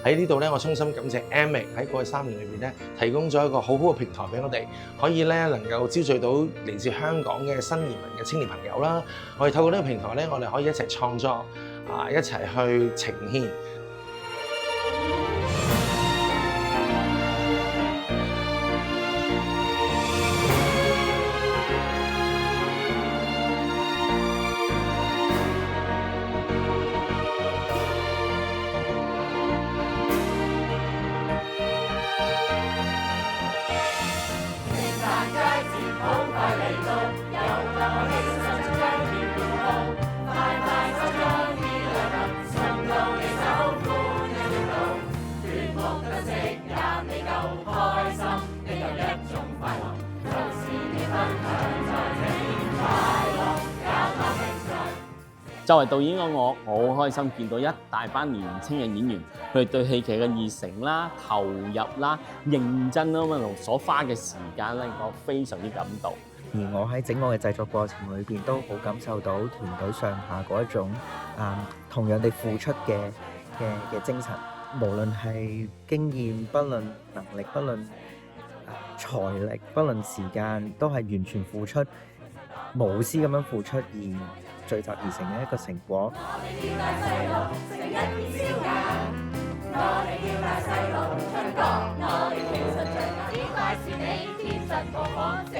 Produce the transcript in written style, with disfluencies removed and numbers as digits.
喺呢度咧，我衷心感謝 AMIC 喺過去3年裏邊咧，提供咗一個好好嘅平台俾我哋，可以咧能夠招聚到嚟自香港嘅新移民嘅青年朋友啦。我哋透過呢個平台咧，我哋可以一齊創作，一齊去呈現。作為導演嘅我好開心見到一大班年輕嘅演員，佢哋對戲劇嘅熱誠啦、投入啦、認真啦同所花嘅時間咧，我非常之感動。而我喺整個嘅製作過程裏邊都好感受到團隊上下嗰一種同樣地付出嘅精神，無論係經驗，不論能力，不論財力，不論時間，都係完全付出，無私咁樣付出而聚集而成嘅一個成果。我